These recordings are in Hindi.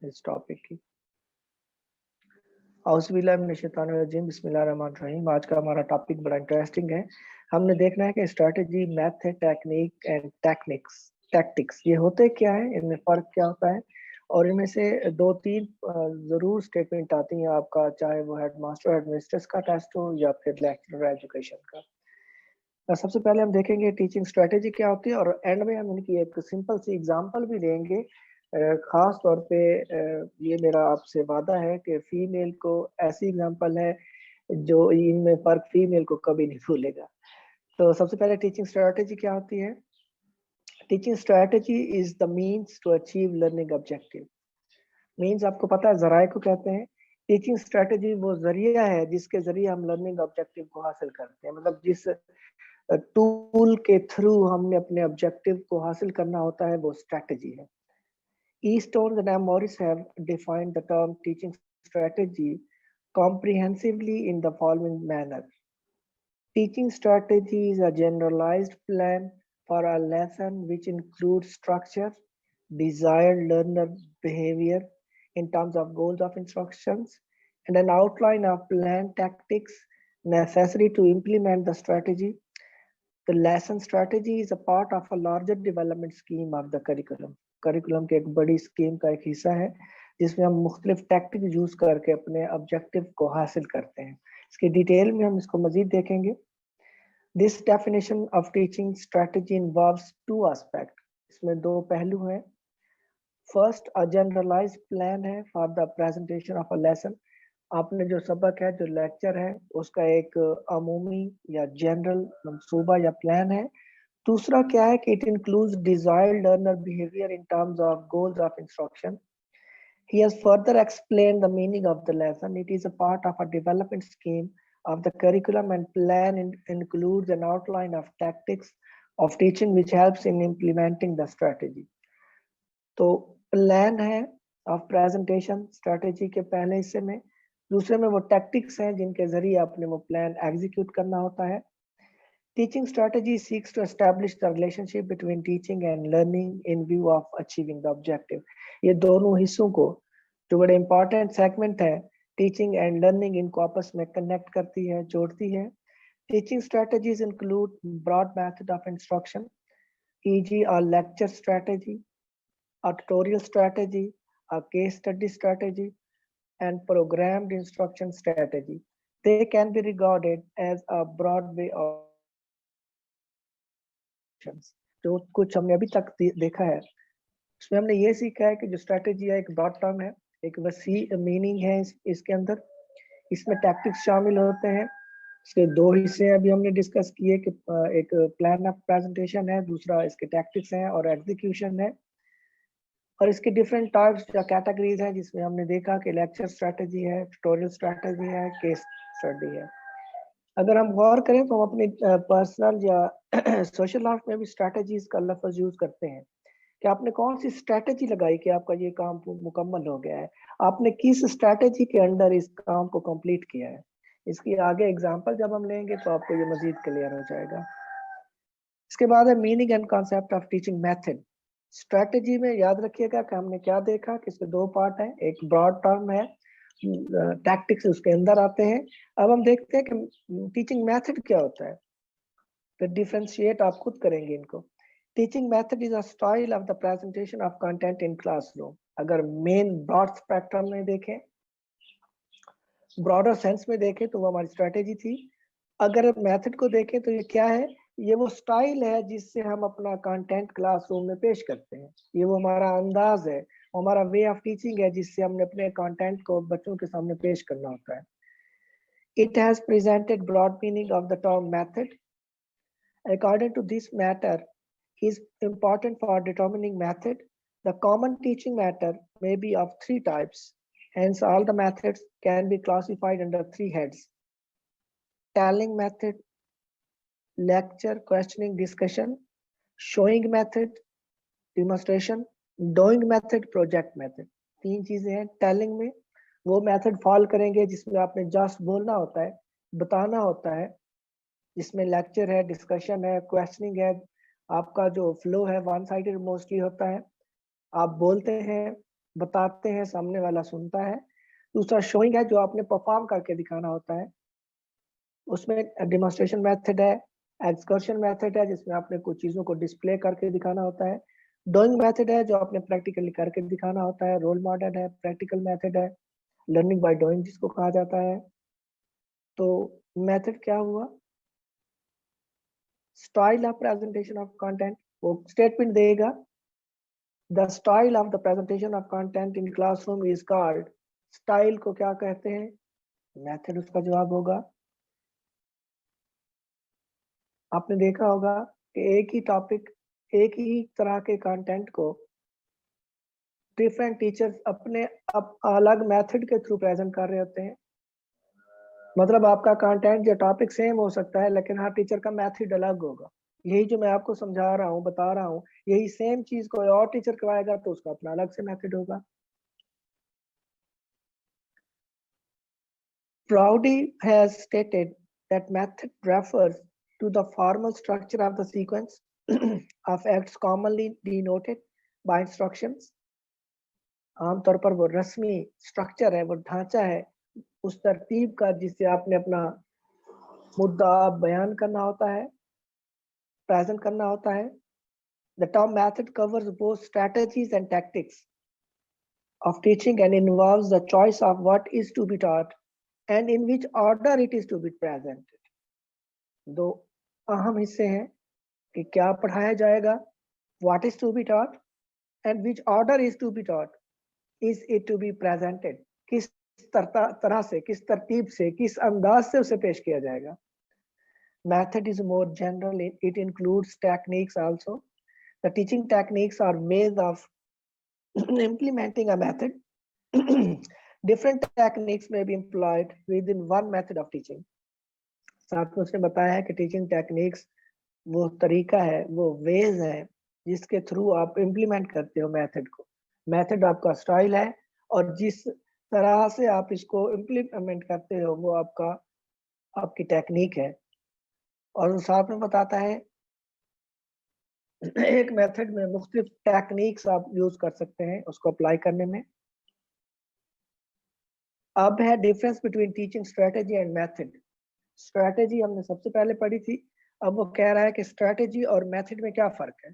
इस टॉपिक की। औज़ुबिल्लाहिमिनश्शैतानिर्रजीम, बिस्मिल्लाहिर्रहमानिर्रहीम। आज का हमारा टॉपिक बड़ा इंटरेस्टिंग है। हमने देखना है कि strategy, method, technique and tactics ये होते क्या है, इनमें फ़र्क क्या होता है, और इनमें से 2-3 ज़रूर स्टेटमेंट आती हैं आपका, चाहे वो हेडमास्टर हेडमिस्ट्रेस का टेस्ट हो या फिर लेक्चरर एजुकेशन का। सबसे पहले हम देखेंगे टीचिंग स्ट्रैटेजी क्या होती है, और एंड में हम इनकी एक सिंपल सी एग्जांपल भी लेंगे। खास तौर पे ये मेरा आपसे वादा है कि फीमेल को ऐसी एग्जांपल है जो इनमें फर्क फीमेल को कभी नहीं भूलेगा। तो सबसे पहले टीचिंग स्ट्रैटेजी क्या होती है? Teaching strategy is the means to achieve learning objective. Means आपको पता है ज़राए को कहते हैं। टीचिंग स्ट्रैटेजी वो जरिया है जिसके जरिए हम लर्निंग ऑब्जेक्टिव को हासिल करते हैं। मतलब जिस टूल के थ्रू हमने अपने ऑब्जेक्टिव को हासिल करना होता है, वो स्ट्रैटेजी है। Easton and Morris have defined the term teaching strategy comprehensively in the following manner. Teaching strategy is a generalized plan for a lesson which includes structure, desired learner behavior in terms of goals of instructions, and an outline of plan tactics necessary to implement the strategy. The lesson strategy is a part of a larger development scheme of the curriculum. Curriculum के एक बड़ी स्कीम का एक हिस्सा है जिसमें हम मुख्तलिफ टैक्टिक यूज करके अपने ऑब्जेक्टिव को हासिल करते हैं। इसके डिटेल में हम इसको मजीद देखेंगे। This definition of teaching strategy involves to aspect. इसमें दो पहलू हैं। फर्स्ट, अ जनरलाइज्ड प्लान है for the presentation of a lesson. आपने जो सबक है, जो लेक्चर है, उसका एक अमूमी या जनरल मंसूबा या प्लान है। दूसरा क्या है कि it includes desired learner behaviour in terms of goals of instruction. He has further explained the meaning of the lesson. It is a part of a development scheme of the curriculum, and plan includes an outline of tactics of teaching which helps in implementing the strategy. तो प्लान है ऑफ प्रेजेंटेशन स्ट्रेटेजी के पहले हिस्से में। दूसरे में वो टैक्टिक्स हैं जिनके जरिए आपने वो प्लान एग्जीक्यूट करना होता है। Teaching strategy seeks to establish the relationship between teaching and learning in view of achieving the objective. ये दोनों हिस्सों को, जो बड़े इंपॉर्टेंट सेगमेंट है, टीचिंग एंड लर्निंग, इनको आपस में कनेक्ट करती है, जोड़ती है। Teaching strategies include broad method of instruction, e.g. a lecture strategy, a tutorial strategy, a case study strategy, and programmed instruction strategy. They can be regarded as a broad way of जो कुछ हमने अभी तक देखा है, उसमें हमने ये सीखा है कि जो स्ट्रेटेजी है एक ब्रॉड टर्म है, एक वसी मीनिंग है इसके अंदर। इसमें टैक्टिक्स शामिल होते हैं। इसके दो हिस्से अभी हमने डिस्कस किए कि एक प्लान ऑफ प्रेजेंटेशन है, दूसरा इसके टैक्टिक्स हैं और एग्जीक्यूशन है। और इसके डिफरेंट टाइप्स या कैटेगरीज हैं, जिसमें हमने देखा कि लेक्चर स्ट्रेटेजी है, ट्यूटोरियल स्ट्रेटेजी है, केस स्टडी है। अगर हम गौर करें तो हम अपनी पर्सनल या सोशल लाइफ में भी स्ट्रेटेजीज का लफ्ज यूज करते हैं कि आपने कौन सी स्ट्रेटेजी लगाई कि आपका ये काम मुकम्मल हो गया है, आपने किस स्ट्रेटेजी के अंडर इस काम को कंप्लीट किया है। इसकी आगे एग्जांपल जब हम लेंगे तो आपको ये मजीद क्लियर हो जाएगा। इसके बाद है meaning and concept of teaching method. Strategy में याद रखिएगा कि हमने क्या देखा कि इसके दो पार्ट हैं, एक ब्रॉड टर्म है, टैक्टिक्स उसके अंदर आते हैं। अब हम देखते हैं कि टीचिंग मेथड क्या होता है, तो डिफरेंशिएट आप खुद करेंगे इनको। Teaching method is a style of the presentation of content in classroom. अगर मेन ब्रॉड स्पेक्ट्रम में देखें, ब्रॉडर सेंस में देखें, तो वो हमारी स्ट्रेटेजी थी। अगर मेथड को देखें तो ये क्या है, ये वो स्टाइल है जिससे हम अपना कंटेंट क्लासरूम में पेश करते हैं। ये वो हमारा अंदाज है, हमारा वे ऑफ टीचिंग है जिससे हमने अपने कंटेंट को बच्चों के सामने पेश करना होता है। It has presented broad meaning of the term method. According to this matter is important for determining method. The common teaching matter may be of three types. Hence, all the methods can be classified under three heads: telling method, lecture, questioning, discussion; showing method, demonstration; doing method, project method. तीन चीजें हैं। टेलिंग में वो मेथड फॉलो करेंगे जिसमें आपने जस्ट बोलना होता है, बताना होता है, जिसमें लेक्चर है, डिस्कशन है, क्वेश्चनिंग है। आपका जो फ्लो है वन साइडेड मोस्टली होता है। आप बोलते हैं, बताते हैं, सामने वाला सुनता है। दूसरा शोइंग है, जो आपने परफॉर्म करके दिखाना होता है। उसमें डेमोन्स्ट्रेशन मेथड है, एक्सकर्शन मेथड है जिसमें आपने कुछ चीजों को डिस्प्ले करके दिखाना होता है। डूइंग मेथड है जो आपने प्रैक्टिकली करके दिखाना होता है। रोल मॉडल है, प्रैक्टिकल मेथड है, लर्निंग बाय डूइंग जिसको कहा जाता है। तो मेथड क्या हुआ? Style of presentation of content, वो स्टेटमेंट देगा, the style of the presentation of content in classroom is called. Style को क्या कहते हैं? मेथड उसका जवाब होगा। आपने देखा होगा कि एक ही टॉपिक, एक ही तरह के कंटेंट को डिफरेंट टीचर्स अपने अलग मेथड के थ्रू प्रेजेंट कर रहे होते हैं। मतलब आपका कंटेंट या टॉपिक सेम हो सकता है लेकिन हर टीचर का मेथड अलग होगा। यही जो मैं आपको समझा रहा हूँ, बता रहा हूँ, यही सेम चीज कोई और टीचर करवाएगा तो उसका अपना अलग से मेथड होगा। Proudy has stated that method refers to the formal structure of the sequence of acts commonly denoted by instructions. आमतौर पर वो रस्मी स्ट्रक्चर है, वो ढांचा है, उस तरतीब का जिससे आपने अपना मुद्दा बयान करना होता है, प्रेजेंट करना होता है। The term method covers both strategies and tactics of teaching and involves the choice of what is to be taught and in which order it is to be presented. दो अहम हिस्से हैं कि क्या पढ़ाया जाएगा, what is to be taught and which order is to be taught, is it to be presented, किस तरह से, किस तरतीब से, किस अंदाज से उसे पेश किया जाएगा। Method is more general, it includes techniques also. The teaching techniques are ways of implementing a method. Different techniques may be employed within one method of teaching. साथ में उसने बताया है कि टीचिंग टेक्निक्स वो तरीका है, वो वेज है जिसके थ्रू आप इम्प्लीमेंट करते हो मेथड को। मेथड आपका स्टाइल है और जिस तरह से आप इसको इम्प्लीमेंट करते हो वो आपकी टेक्निक है। और साथ में बताता है एक मेथड में मुख्तलिफ टेक्निक्स आप यूज कर सकते हैं उसको अप्लाई करने में। अब है difference between teaching strategy and method. Strategy हमने सबसे पहले पढ़ी थी, अब वो कह रहा है कि स्ट्रेटेजी और मेथड में क्या फर्क है।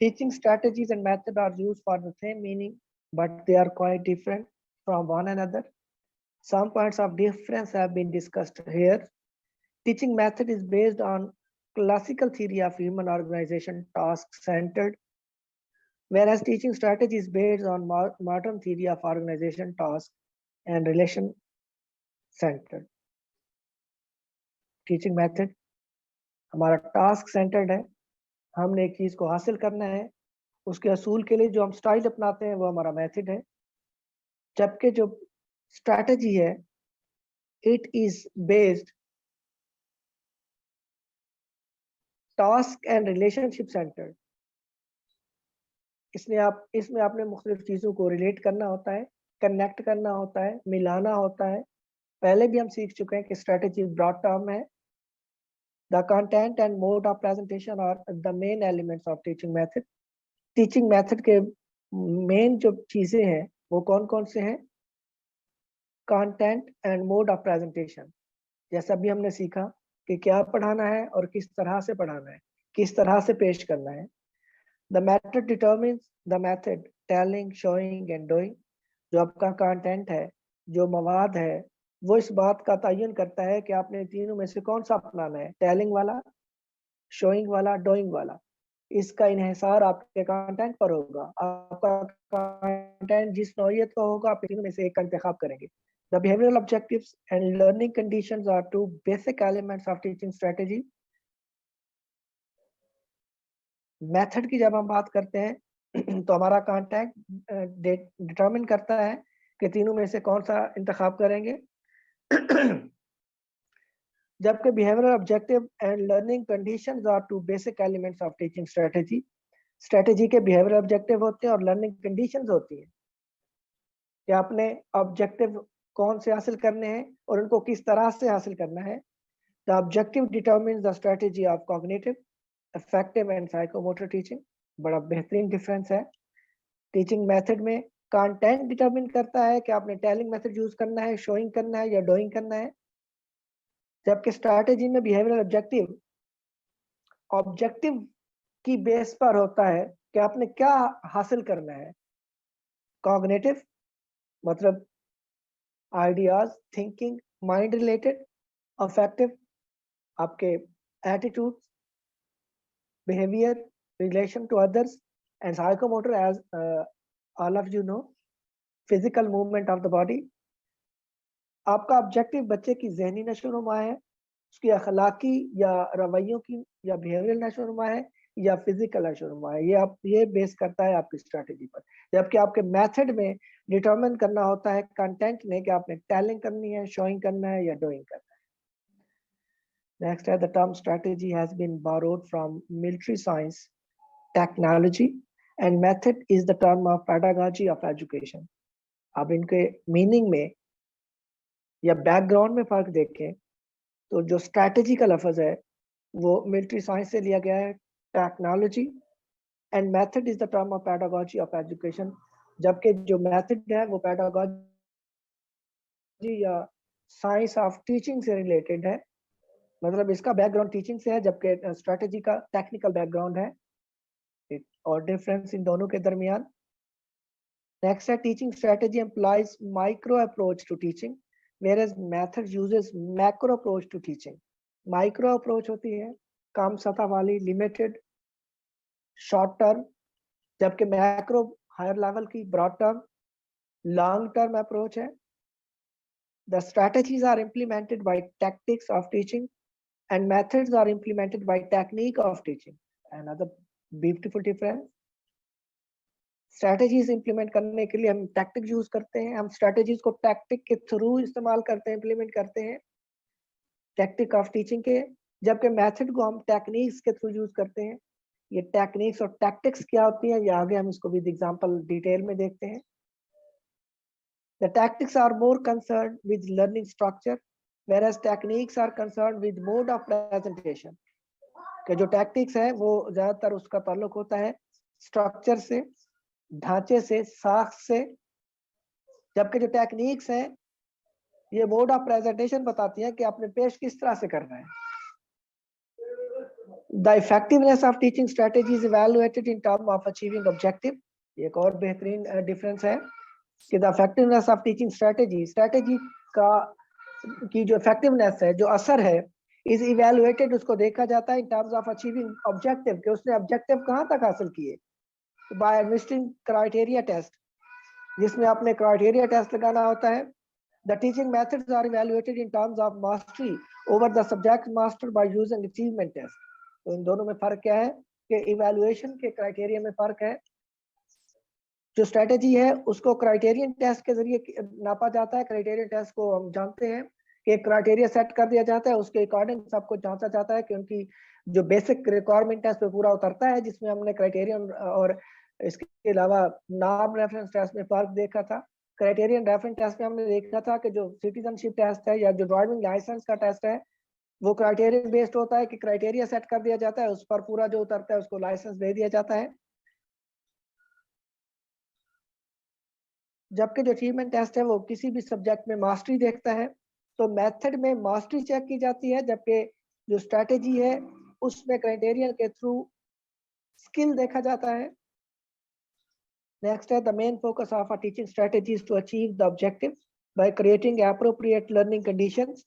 Teaching strategies and method are used for the same meaning but they are quite different from one another. Some points of difference have been discussed here. Teaching method is based on classical theory of human organization, task-centered, whereas teaching strategy is based on modern theory of organization, task, and relation-centered. Teaching method हमारा task-centered है, हमने एक चीज को हासिल करना है, उसके असूल के लिए जो हम स्टाइल अपनाते हैं वो हमारा मेथड है। जबकि जो स्ट्रैटेजी है, it is based task and relationship centred. इसमें आपने मुख्तलिफ चीजों को रिलेट करना होता है, कनेक्ट करना होता है, मिलाना होता है। पहले भी हम सीख चुके हैं कि स्ट्रैटेजी ब्रॉड टर्म है। The content and mode of presentation are the main elements of teaching method. Teaching method के मेन जो चीजें हैं वो कौन कौन से हैं? Content and mode of presentation, जैसा भी हमने सीखा कि क्या पढ़ाना है और किस तरह से पढ़ाना है, किस तरह से पेश करना है। The method determines the method, telling, showing and doing. जो आपका कंटेंट है, जो मवाद है, वो इस बात का तयन करता है कि आपने तीनों में से कौन सा अपनाना है, टेलिंग वाला, शोइंग वाला, डूइंग वाला। इसका इन्हिसार आपके कंटेंट पर होगा। आपका कंटेंट जिस नौइयत का होगा आप तीनों में से एक का इंतखाब करेंगे। The behavioral objectives and learning conditions are two basic elements of teaching strategy. Method की जब हम बात करते हैं तो हमारा कंटेंट डिटरमिन करता है कि तीनों में से कौन सा इंतखाब करेंगे। जबकि behavioral objective and learning conditions are two basic elements of teaching strategy. Strategy के behavioral objective होते हैं और learning conditions होती है कि आपने ऑब्जेक्टिव कौन से हासिल करने हैं और उनको किस तरह से हासिल करना है। The objective determines the strategy of cognitive, affective and psychomotor teaching. बड़ा बेहतरीन डिफरेंस है। टीचिंग मेथड में कंटेंट डिटरमिन करता है कि आपने टेलिंग मेथड यूज करना है, शोइंग करना है या डूइंग करना है, जबकि स्ट्रैटेजी में बिहेवियरल ऑब्जेक्टिव ऑब्जेक्टिव की बेस पर होता है कि आपने क्या हासिल करना है। कॉग्निटिव मतलब ideas, thinking, mind related. Affective आपके attitude, behaviour, relation to others, and psychomotor as all of you know, physical movement of the body. आपका ऑब्जेक्टिव बच्चे की जहनी नशोनुमा है, उसकी अखलाकी या रवैयों की या बिहेवियरल नशोनुमा है या फिजिकल नशोनुमा है। ये बेस करता है आपकी स्ट्रैटेजी पर। जबकि आपके मेथड में डिटरमिन करना होता है कंटेंट में कि आपने टेलिंग करनी है, शोइंग करना है या डूइंग करना है। नेक्स्ट है the term strategy has been borrowed from military science, technology and method is the term of pedagogy of education। अब इनके मीनिंग में या बैकग्राउंड में फर्क देखें तो जो स्ट्रैटेजी का लफ्ज है वो मिलिट्री साइंस से लिया गया है, technology, and method is the term of pedagogy of education. जबकि जो मेथड है वो पेडागोजी या साइंस ऑफ टीचिंग से रिलेटेड है, मतलब इसका बैकग्राउंड टीचिंग से है, जबकि स्ट्रैटेजी का टेक्निकल बैकग्राउंड है। और डिफरेंस इन दोनों के दरमियान। नेक्स्ट है teaching strategy employs micro approach to teaching whereas method uses macro approach to teaching। Micro approach होती है कम सतह वाली, लिमिटेड, शॉर्ट टर्म, जबकि मैक्रो हायर लेवल की, broad term, long term approach है। The strategies are implemented by tactics of teaching and methods are implemented by technique of teaching। Another beautiful difference। Strategies implement करने के लिए हम टैक्टिक यूज करते हैं, हम स्ट्रैटेजीज को टैक्टिक के थ्रू इस्तेमाल करते हैं, इंप्लीमेंट करते हैं टैक्टिक ऑफ टीचिंग के, जबकि मेथड को हम टेक्निक्स के थ्रू यूज करते हैं। ये टेक्निक्स और टैक्टिक्स क्या होती है, ये आगे हम इसको विद एग्जांपल डिटेल में देखते हैं। The tactics are more concerned with learning structure whereas techniques are concerned with mode of presentation। कि जो टैक्टिक्स है वो ज्यादातर उसका ताल्लुक होता है स्ट्रक्चर से, ढांचे से, साख से, जबकि जो टेक्निक्स हैं ये मोड ऑफ प्रेजेंटेशन बताती है कि आपने पेश किस तरह से करना है। The effectiveness of teaching strategy is evaluated in term of achieving objective. एक और बेहतरीन डिफरेंस है कि the effectiveness of teaching strategy का की जो इफेक्टिवनेस है, जो असर है, इज इवैल्यूएटेड, उसको देखा जाता है in terms of achieving objective, कि उसने ऑब्जेक्टिव कहाँ तक हासिल किए, बाय एडमिनिस्ट्रिंग क्राइटेरिया टेस्ट, जिसमें आपने क्राइटेरिया टेस्ट लगाना होता है। The teaching methods are evaluated in terms of mastery over the subject master by using achievement test। तो इन दोनों में फर्क क्या है कि इवैल्यूएशन के क्राइटेरिया में फर्क है। जो स्ट्रेटेजी है उसको क्राइटेरियन टेस्ट के जरिए नापा जाता है। क्राइटेरियन टेस्ट को हम जानते हैं कि क्राइटेरिया सेट कर दिया जाता है, उसके अकॉर्डिंग सबको जांचा जाता है कि उनकी जो बेसिक रिक्वायरमेंट है उस पर पूरा उतरता है, जिसमें हमने क्राइटेरियन और इसके अलावा नॉन रेफरेंस टेस्ट में फर्क देखा था। क्राइटेरियन रेफरेंस टेस्ट में हमने देखा था कि जो सिटीजनशिप टेस्ट है या जो ड्राइविंग लाइसेंस का टेस्ट है वो क्राइटेरियन बेस्ड होता है कि क्राइटेरिया सेट कर दिया जाता है, उस पर पूरा जो उतरता है उसको लाइसेंस दे दिया जाता है। जबकि जो अचीवमेंट टेस्ट है वो किसी भी सब्जेक्ट में मास्टरी देखता है, तो मेथड में मास्टरी चेक की जाती है, जबकि जो स्ट्रेटेजी है उसमें क्राइटेरियन के थ्रू स्किल देखा जाता है। नेक्स्ट है the main focus of a teaching strategy is to achieve the objective by creating appropriate learning conditions.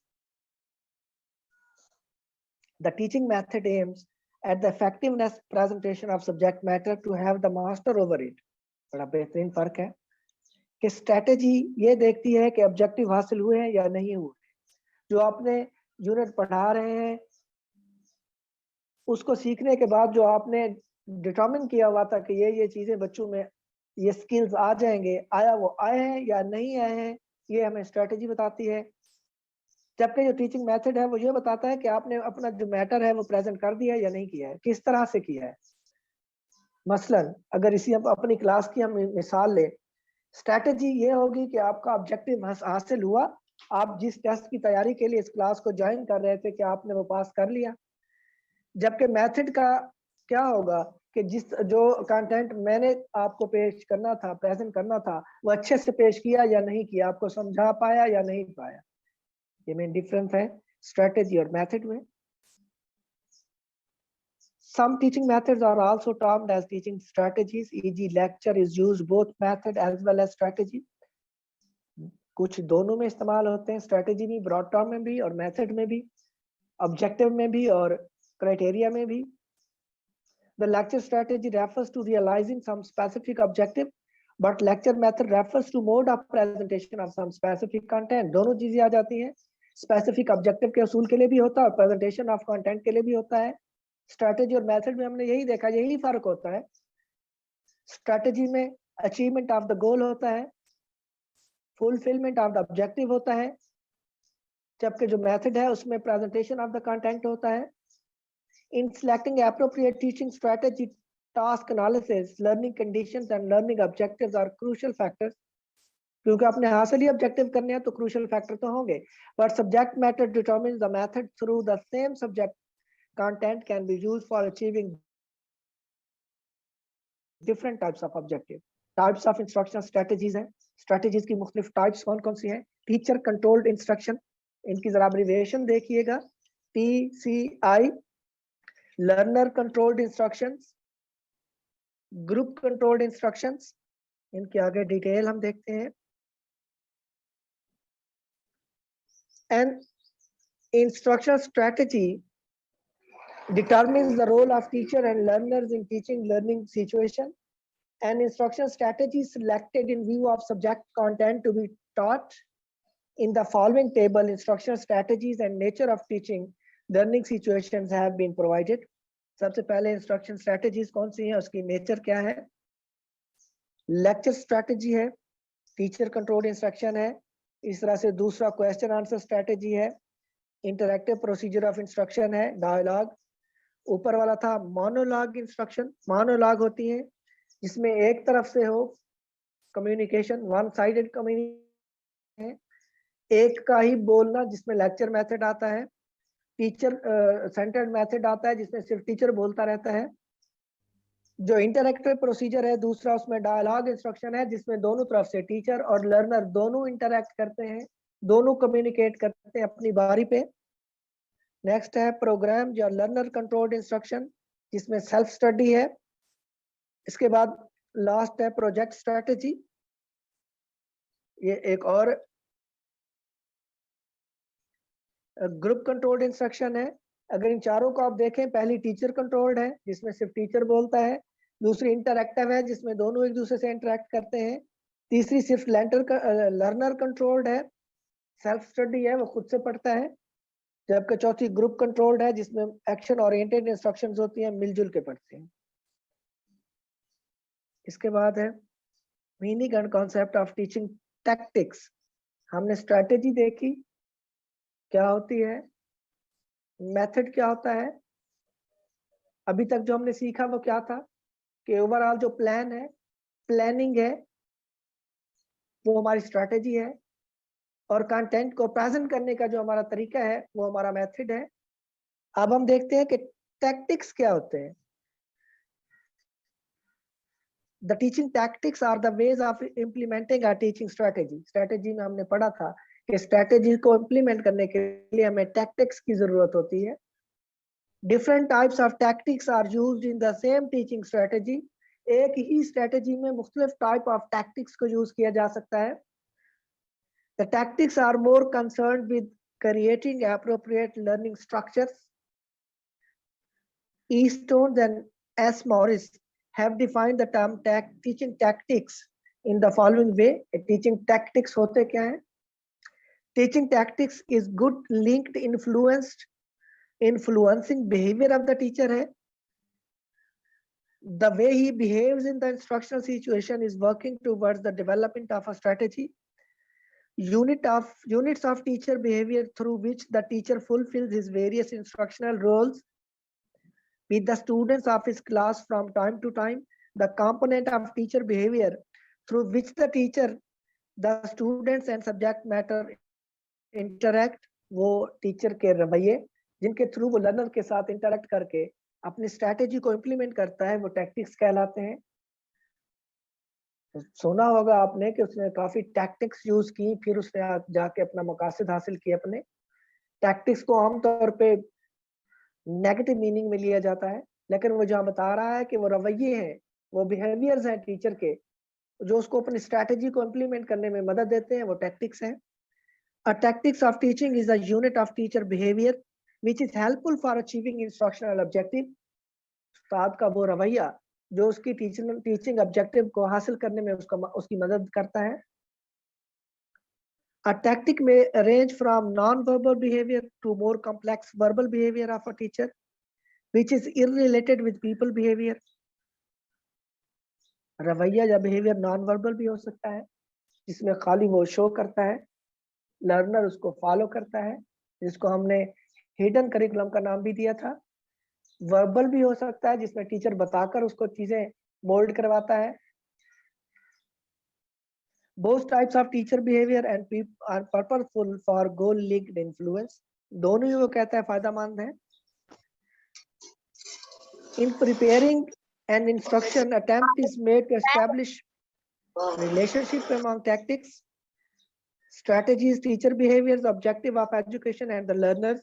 The teaching method aims at the effectiveness presentation of subject matter to have the master over it. बड़ा बेहतरीन फर्क है कि स्ट्रेटेजी ये देखती है कि ऑब्जेक्टिव हासिल हुए हैं या नहीं हुए। जो आपने यूनिट पढ़ा रहे हैं उसको सीखने के बाद जो आपने डिटरमिन किया हुआ था कि ये चीजें बच्चों में ये स्किल्स आ जाएंगे, आया वो आए हैं या नहीं आए हैं, ये हमें स्ट्रेटेजी बताती है। जबकि जो टीचिंग मेथड है वो ये बताता है कि आपने अपना जो मैटर है वो प्रेजेंट कर दिया है या नहीं किया है, किस तरह से किया है। मसलन अगर इसी हम अपनी क्लास की हम मिसाल ले, स्ट्रेटेजी ये होगी कि आपका ऑब्जेक्टिव हासिल हुआ, आप जिस टेस्ट की तैयारी के लिए इस क्लास को ज्वाइन कर रहे थे कि आपने वो पास कर लिया। जबकि मेथड का क्या होगा कि जिस जो कंटेंट मैंने आपको पेश करना था, प्रेजेंट करना था, वो अच्छे से पेश किया या नहीं किया, आपको समझा पाया या नहीं पाया। ये मेन डिफरेंस है स्ट्रेटेजी और मेथड में। Some teaching methods are also termed as teaching strategies, e.g. lecture is used both method as well as strategy. कुछ दोनों में इस्तेमाल होते हैं, स्ट्रेटेजी में, ब्रॉड टर्म में भी और मेथड में भी, ऑब्जेक्टिव में भी और क्राइटेरिया में भी। The lecture strategy refers to realizing some specific objective, but lecture method refers to mode of presentation of some specific content. दोनों चीजें आ जाती हैं, स्पेसिफिक ऑब्जेक्टिव के असूल के लिए भी होता है और प्रेजेंटेशन ऑफ कंटेंट के लिए भी होता है। स्ट्रेटेजी और मेथड में हमने यही देखा, यही फर्क होता है। स्ट्रेटेजी में अचीवमेंट ऑफ द गोल होता है, फुलफिलमेंट ऑफ द ऑब्जेक्टिव होता है, जबकि जो मेथड है उसमें प्रेजेंटेशन ऑफ द कंटेंट होता है। In selecting appropriate teaching strategy, task analysis, learning conditions and learning objectives are crucial factors. क्योंकि आपने हासिल ही ऑब्जेक्टिव करने हैं तो क्रूशियल फैक्टर तो होंगे, but subject matter determines the method through the same subject content can be used for achieving different types of objective. Types of instruction strategies हैं, strategies की मुख्तलिफ types कौन कौन सी हैं? Teacher controlled instruction, इनकी जरा abbreviation देखिएगा, TCI, learner controlled instructions, group controlled instructions, इनकी आगे डिटेल हम देखते हैं। And instructional strategy determines the role of teacher and learners in teaching learning situation. An instruction strategy selected in view of subject content to be taught. In the following table, instruction strategies and nature of teaching learning situations have been provided. सबसे पहले instruction strategies कौन सी हैं, उसकी nature क्या है? Lecture strategy है, teacher controlled instruction है, इस तरह से दूसरा question answer strategy है, interactive procedure of instruction है, dialogue। ऊपर वाला था मोनोलॉग इंस्ट्रक्शन। मोनोलॉग होती है जिसमें एक तरफ से हो कम्युनिकेशन, वन साइडेड कम्युनिकेशन, एक का ही बोलना जिसमें लेक्चर मेथड आता है, टीचर सेंटर्ड मेथड आता है जिसमें सिर्फ टीचर बोलता रहता है। जो इंटरैक्टिव प्रोसीजर है दूसरा, उसमें डायलॉग इंस्ट्रक्शन है जिसमें दोनों तरफ से टीचर और लर्नर दोनों इंटरैक्ट करते हैं, दोनों कम्युनिकेट करते हैं अपनी बारी पे। नेक्स्ट है प्रोग्राम या लर्नर कंट्रोल्ड इंस्ट्रक्शन जिसमें सेल्फ स्टडी है। इसके बाद लास्ट है प्रोजेक्ट स्ट्रेटेजी, ये एक और ग्रुप कंट्रोल्ड इंस्ट्रक्शन है। अगर इन चारों को आप देखें, पहली टीचर कंट्रोल्ड है जिसमें सिर्फ टीचर बोलता है, दूसरी इंटरैक्टिव है जिसमें दोनों एक दूसरे से इंटरैक्ट करते हैं, तीसरी सिर्फ लर्नर कंट्रोल्ड है, सेल्फ स्टडी है, वो खुद से पढ़ता है, जबकि चौथी ग्रुप कंट्रोल्ड है जिसमें एक्शन ओरिएंटेड इंस्ट्रक्शंस होती हैं, मिलजुल के पढ़ते हैं। इसके बाद है meaning and concept of teaching tactics. हमने स्ट्रेटेजी देखी क्या होती है, मेथड क्या होता है। अभी तक जो हमने सीखा वो क्या था कि ओवरऑल जो प्लान है, प्लानिंग है, वो हमारी स्ट्रेटेजी है, और कंटेंट को प्रेजेंट करने का जो हमारा तरीका है वो हमारा मेथड है। अब हम देखते हैं कि टैक्टिक्स क्या होते हैं। The teaching tactics are the ways of implementing our teaching strategy. Strategy में हमने पढ़ा था कि स्ट्रेटेजी को इम्प्लीमेंट करने के लिए हमें टैक्टिक्स की जरूरत होती है। Different types of tactics are used in the same teaching strategy. एक ही स्ट्रेटेजी में मुख्तलिफ टाइप ऑफ टैक्टिक्स को यूज किया जा सकता है। The tactics are more concerned with creating appropriate learning structures. E. Stones and S. Morris have defined the term teaching tactics in the following way. Teaching tactics होते क्या हैं? Teaching tactics is good linked influencing behavior of the teacher है. The way he behaves in the instructional situation is working towards the development of a strategy. Units of teacher behavior through which the teacher fulfills his various instructional roles with the students of his class from time to time. The component of teacher behavior through which the teacher, the students and subject matter interact, वो टीचर के रवैये जिनके थ्रू वो लर्नर के साथ इंटरेक्ट करके अपनी स्ट्रैटेजी को इम्प्लीमेंट करता है वो टैक्टिक्स कहलाते हैं। तो सुना होगा आपने कि उसने काफी टैक्टिक्स यूज की, फिर उसने जाके अपना मकासद हासिल किए अपने। टैक्टिक्स को आमतौर पे नेगेटिव मीनिंग में लिया जाता है, लेकिन वो जहाँ बता रहा है कि वो रवैये हैं, वो बिहेवियर्स हैं टीचर के, जो उसको अपनी स्ट्रैटेजी को इम्प्लीमेंट करने में मदद देते हैं, वो टैक्टिक्स हैं। A tactics of teaching is a unit of teacher behavior which is helpful for achieving instructional objective. उस्ताद का वो रवैया जो उसकी टीचिंग ऑब्जेक्टिव को हासिल करने में उसकी मदद करता है। A tactic may range from non-verbal behavior to more complex verbal behavior of a teacher, which is irrelated with people behavior. रवैया या बिहेवियर नॉन वर्बल भी हो सकता है, जिसमें खाली वो शो करता है, लर्नर उसको फॉलो करता है, जिसको हमने हिडन करिकुलम का नाम भी दिया था। वर्बल भी हो सकता है, जिसमें टीचर बताकर उसको चीजें मोल्ड करवाता है। Both types of teacher behaviour and are purposeful for goal linked influence. दोनों ही वो कहता है फायदेमंद है। In preparing an instruction attempt is made to establish relationship among tactics, strategies, teacher behaviors, objective of education and the learners.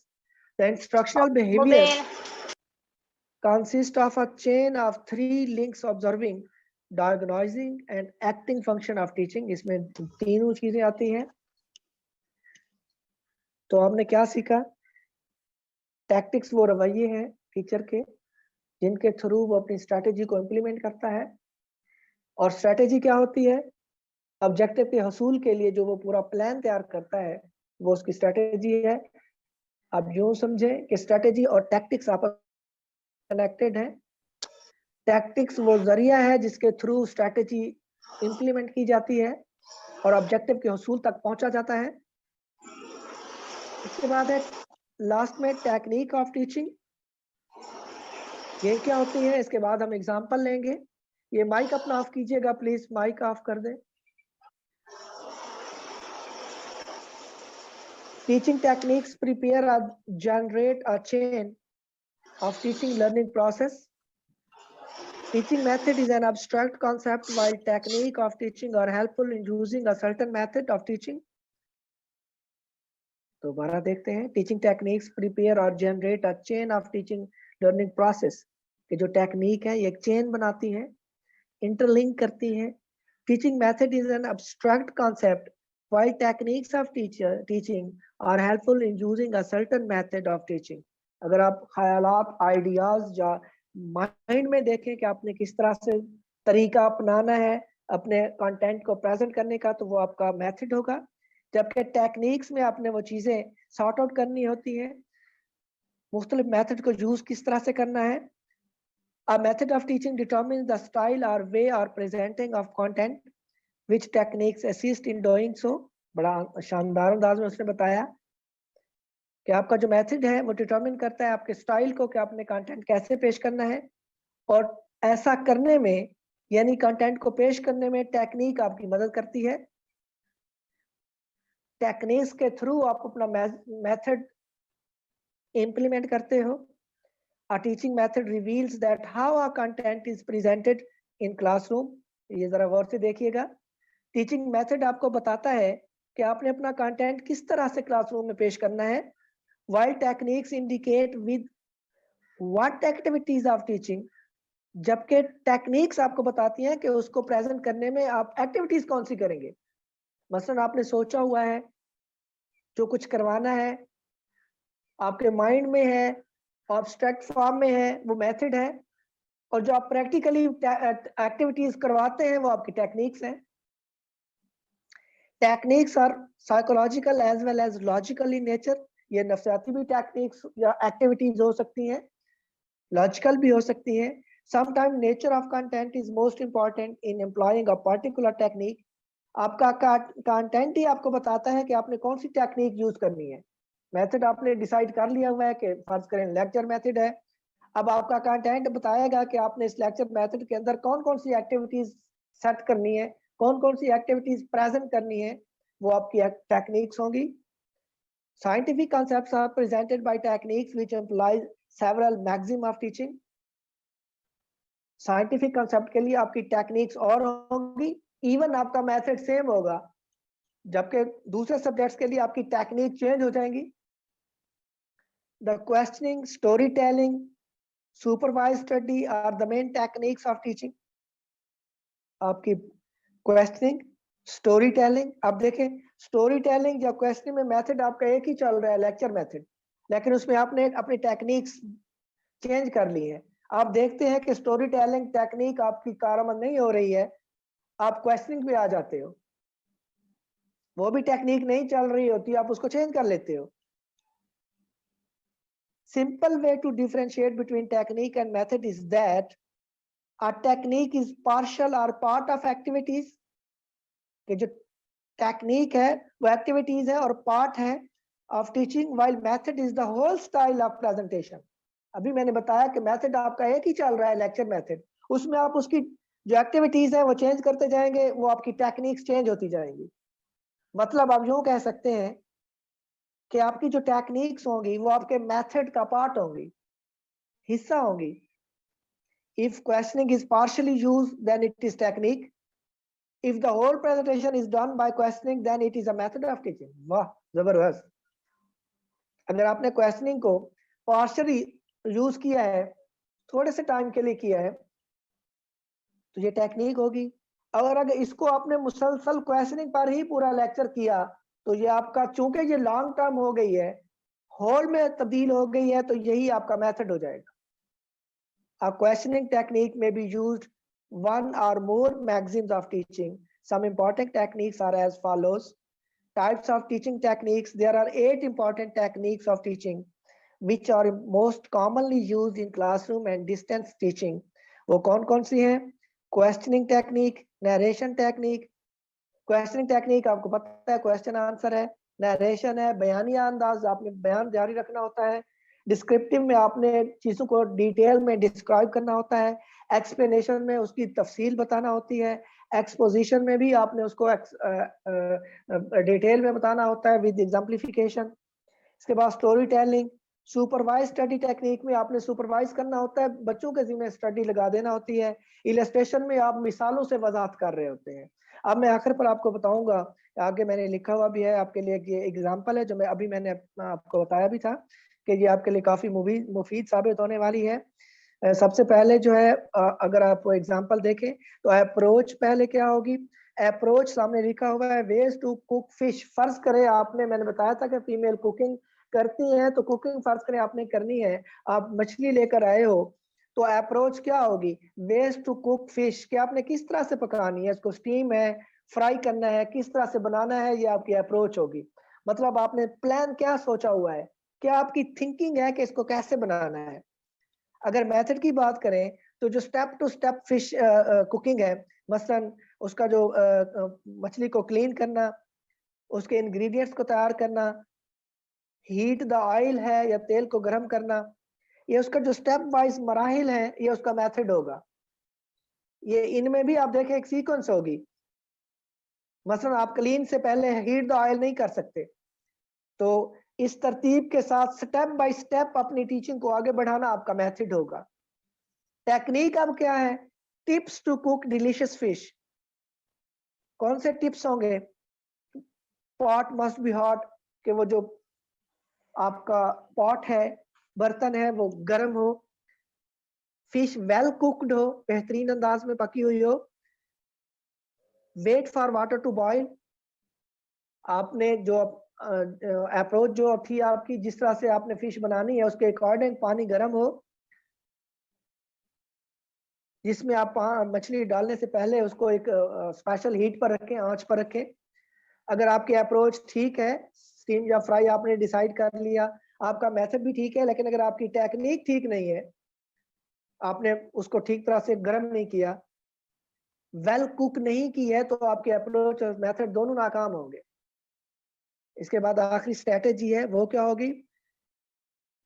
The instructional behavior consists of a chain of 3 links: observing, diagnosing and acting function of teaching. इसमें तीनों चीजें आती हैं। तो हमने क्या सीखा? टैक्टिक्स वो रवैये हैं टीचर के जिनके थ्रू वो अपनी स्ट्रैटेजी को इम्प्लीमेंट करता है। और स्ट्रैटेजी क्या होती है? ऑब्जेक्टिव के हसूल के लिए जो वो पूरा प्लान तैयार करता है, वो उसकी स्ट्रैटेजी है। अब यूं समझे कि स्ट्रैटेजी और टैक्टिक्स आपस कनेक्टेड है। टैक्टिक्स वो जरिया है जिसके थ्रू स्ट्रैटेजी इंप्लीमेंट की जाती है और ऑब्जेक्टिव के हसूल तक पहुंचा जाता है। इसके बाद है लास्ट में टेक्निक ऑफ टीचिंग। ये क्या होती है? इसके बाद हम एग्जांपल लेंगे। ये माइक अपना ऑफ कीजिएगा प्लीज, माइक ऑफ कर दें। Teaching techniques prepare or generate a chain of teaching learning process. Teaching method is an abstract concept, while technique of teaching are helpful in using a certain method of teaching. दोबारा देखते हैं। Teaching techniques prepare or generate a chain of teaching learning process. कि जो टेक्निक है ये एक चेन बनाती है, इंटरलिंक करती है। Teaching method is an abstract concept, while techniques of teaching are helpful in using a certain method of teaching. अगर आप ख्यालात, आइडियाज या माइंड में देखें कि आपने किस तरह से तरीका अपनाना है अपने कंटेंट को प्रेजेंट करने का, तो वो आपका मेथड होगा। जबकि टेक्निक्स में आपने वो चीजें सॉर्ट आउट करनी होती है, मुख्तलिफ मेथड को यूज किस तरह से करना है। A method of teaching determines the style or way or presenting of content, which techniques assist in doing so. बड़ा शानदार अंदाज में उसने बताया कि आपका जो मेथड है वो डिटरमिन करता है आपके स्टाइल को कि आपने कंटेंट कैसे पेश करना है, और ऐसा करने में यानी कंटेंट को पेश करने में टेक्निक आपकी मदद करती है। टेक्निक्स के थ्रू आप अपना मेथड इंप्लीमेंट करते हो। A teaching method reveals that how a content is presented in classroom. ये जरा गौर से देखिएगा। टीचिंग मेथड आपको बताता है कि आपने अपना कंटेंट किस तरह से क्लासरूम में पेश करना है। While techniques indicate with what activities of teaching, जबकि टेक्निक्स आपको बताती हैं कि उसको प्रेजेंट करने में आप एक्टिविटीज कौन सी करेंगे। मसलन आपने सोचा हुआ है, जो कुछ करवाना है आपके माइंड में है, ऑब्स्ट्रैक्ट फॉर्म में है, वो मेथड है, और जो आप प्रैक्टिकली एक्टिविटीज करवाते हैं वो आपकी टेक्निक्स हैं। Techniques are psychological as well as logical in nature. ये नफ्सियाती भी टेक्निक्स या एक्टिविटीज हो सकती हैं, लॉजिकल भी हो सकती हैं। Sometime nature of content is most important in employing a particular technique. आपका कंटेंट ही आपको बताता है कि आपने कौन सी टेक्निक यूज करनी है। मेथड आपने डिसाइड कर लिया हुआ है कि फर्ज करें लेक्चर मेथड है, अब आपका कंटेंट बताएगा कि आपने इस लेक्चर मेथड के अंदर कौन कौन सी एक्टिविटीज सेट करनी है, कौन कौन सी एक्टिविटीज प्रेजेंट करनी है, वो आपकी टेक्निक्स होंगी। Scientific concepts are presented by techniques which implies several maxims of teaching. Scientific concept के लिए आपकी टेक्निक्स और होगी, इवन आपका मेथड सेम होगा, जबकि दूसरे सब्जेक्ट्स के लिए आपकी टेक्निक चेंज हो जाएंगी। The questioning, story telling, supervise study are the main techniques of teaching. आपकी क्वेश्चनिंग, स्टोरी टेलिंग, आप देखें स्टोरी टेलिंग या क्वेश्चनिंग में मेथड आपका एक ही चल रहा है, लेक्चर मेथड, लेकिन उसमें आपने अपनी टेक्निक्स चेंज कर ली है। आप देखते हैं कि स्टोरी टेलिंग टेक्निक आपकी कारआमद नहीं हो रही है, आप क्वेश्चनिंग पे आ जाते हो, वो भी टेक्निक नहीं चल रही होती, आप उसको चेंज कर लेते हो। Simple way to differentiate between technique and method is that a technique is partial or part of activities, कि जो टेक्निक है वो एक्टिविटीज है और पार्ट है of teaching, while method is the whole style of presentation। अभी मैंने बताया कि मेथड आपका एक ही चल रहा है, लेक्चर मेथड, उसमें आप उसकी जो एक्टिविटीज है वो चेंज करते जाएंगे, वो आपकी टेक्निक्स चेंज होती जाएंगी। मतलब आप यूं कह सकते हैं कि आपकी जो टेक्निक्स होंगी वो आपके मेथड का पार्ट होंगी, हिस्सा होंगी। If questioning is partially used, then it is technique. If the whole presentation is done by questioning, then it is a method of teaching। वाह, जबरदस्त। अगर आपने क्वेश्चनिंग को पार्शियली यूज किया है, थोड़े से टाइम के लिए किया है, तो ये टेक्निक होगी। अगर इसको आपने मुसलसल क्वेश्चनिंग पर ही पूरा लेक्चर किया, तो ये आपका, चूंकि ये लॉन्ग टर्म हो गई है, होल में तब्दील हो गई है, तो यही आपका मेथड हो जाएगा। A questioning technique may be used one or more maxims of teaching. Some important techniques are as follows. Types of teaching techniques. There are 8 important techniques of teaching which are most commonly used in classroom and distance teaching. वो कौन सी हैं? Questioning technique, narration technique. Questioning technique आपको पता है, क्वेश्चन आंसर है। नरेशन है, बयानिया अंदाज, आपने बयान जारी रखना होता है। डिस्क्रिप्टिव में आपने चीजों को डिटेल में डिस्क्राइब करना होता है। एक्सप्लेनेशन में उसकी तफसील बताना होती है। एक्सपोजिशन में भी आपने उसको डिटेल में बताना होता है विद एग्जाम्पलिफिकेशन। इसके बाद story telling, supervise study technique में आपने सुपरवाइज करना होता है, बच्चों के जिम्मे स्टडी लगा देना होती है। इलस्ट्रेशन में आप मिसालों से वजाहत कर रहे होते हैं। अब मैं आखिर पर आपको बताऊंगा, आगे मैंने लिखा हुआ भी है आपके लिए, ये एग्जांपल है जो मैं अभी मैंने आपको बताया भी था कि ये आपके लिए काफी मुफीद साबित होने वाली है। सबसे पहले जो है, अगर आप एग्जांपल देखें तो अप्रोच पहले क्या होगी। अप्रोच सामने लिखा हुआ है, वेज टू कुक फिश। फर्ज करें आपने, मैंने बताया था कि फीमेल कुकिंग करती हैं, तो कुकिंग फर्ज करें आपने करनी है, आप मछली लेकर आए हो, तो अप्रोच क्या होगी, वेज टू कुक फिश, कि आपने किस तरह से पकानी है, इसको स्टीम है, फ्राई करना है, किस तरह से बनाना है, ये आपकी अप्रोच होगी। मतलब आपने प्लान क्या सोचा हुआ है, क्या आपकी थिंकिंग है कि इसको कैसे बनाना है। अगर मेथड की बात करें तो जो step to step fish cooking है, मसलन उसका जो मछली को क्लीन करना, उसके इंग्रेडिएंट्स को तैयार करना, हीट द ऑयल है या तेल को गर्म करना, ये उसका जो स्टेप वाइज मराहिल है, ये उसका मेथड होगा। ये इनमें भी आप देखें एक सीक्वेंस होगी। मसलन आप क्लीन से पहले हीट द ऑयल नहीं कर सकते, तो इस तरतीब के साथ स्टेप बाय स्टेप अपनी टीचिंग को आगे बढ़ाना आपका मेथड होगा। टेक्निक अब क्या है, tips to cook delicious fish. कौन से टिप्स होंगे, पॉट मस्ट बी हॉट, कि वो जो आपका पॉट है, बर्तन है, वो गर्म हो। फिश वेल कुक्ड हो, बेहतरीन अंदाज में पकी हुई हो। Wait for water to boil, आपने जो अप्रोच जो थी आपकी, जिस तरह से आपने फिश बनानी है उसके अकॉर्डिंग पानी गर्म हो, जिसमें आप मछली डालने से पहले उसको एक स्पेशल हीट पर रखें, आंच पर रखें। अगर आपकी अप्रोच ठीक है, स्टीम या फ्राई आपने डिसाइड कर लिया, आपका मेथड भी ठीक है, लेकिन अगर आपकी टेक्निक ठीक नहीं है, आपने उसको ठीक तरह से गर्म नहीं किया, वेल कुक नहीं की है, तो आपके अप्रोच और मेथड दोनों नाकाम होंगे। इसके बाद आखिरी स्ट्रेटेजी है, वो क्या होगी,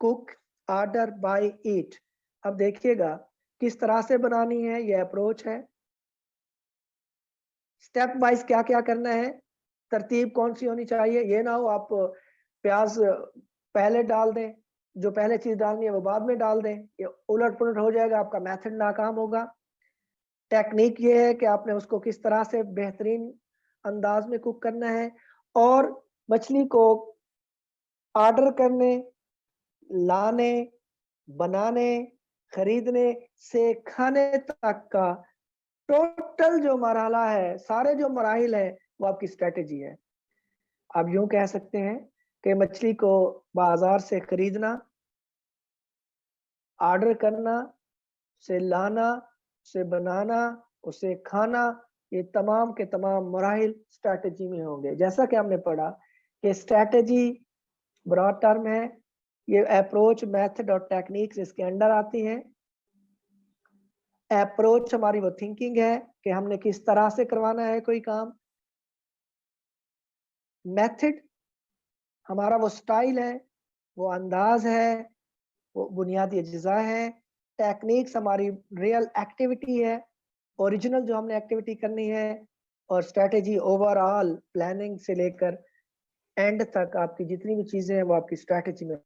कुक, ऑर्डर, बाय, ईट। अब देखिएगा किस तरह से बनानी है, ये अप्रोच है। स्टेप वाइज क्या क्या करना है, तरतीब कौन सी होनी चाहिए, ये ना हो आप प्याज पहले डाल दें, जो पहले चीज डालनी है वो बाद में डाल दें, ये उलट पुलट हो जाएगा, आपका मेथड नाकाम होगा। टेक्निक ये है कि आपने उसको किस तरह से बेहतरीन अंदाज में कुक करना है, और मछली को ऑर्डर करने, लाने, बनाने, खरीदने से खाने तक का टोटल जो मरहला है, सारे जो मराहिल है, वो आपकी स्ट्रेटेजी है। आप यूं कह सकते हैं कि मछली को बाजार से खरीदना, ऑर्डर करना, उसे लाना, उसे बनाना, उसे खाना, ये तमाम के तमाम मराहिल स्ट्रेटेजी में होंगे। जैसा कि हमने पढ़ा कि स्ट्रेटेजी ब्रॉड टर्म है, ये अप्रोच, मेथड और टेक्निक्स इसके अंडर आती हैं। अप्रोच हमारी वो थिंकिंग है कि हमने किस तरह से करवाना है कोई काम। मेथड हमारा वो स्टाइल है, वो अंदाज है, वो बुनियादी अज्जा है। टेक्निक्स हमारी रियल एक्टिविटी है, ओरिजिनल जो हमने एक्टिविटी करनी है। और स्ट्रेटेजी ओवरऑल प्लानिंग से लेकर एंड तक आपकी जितनी भी चीजें हैं वो आपकी स्ट्रेटेजी में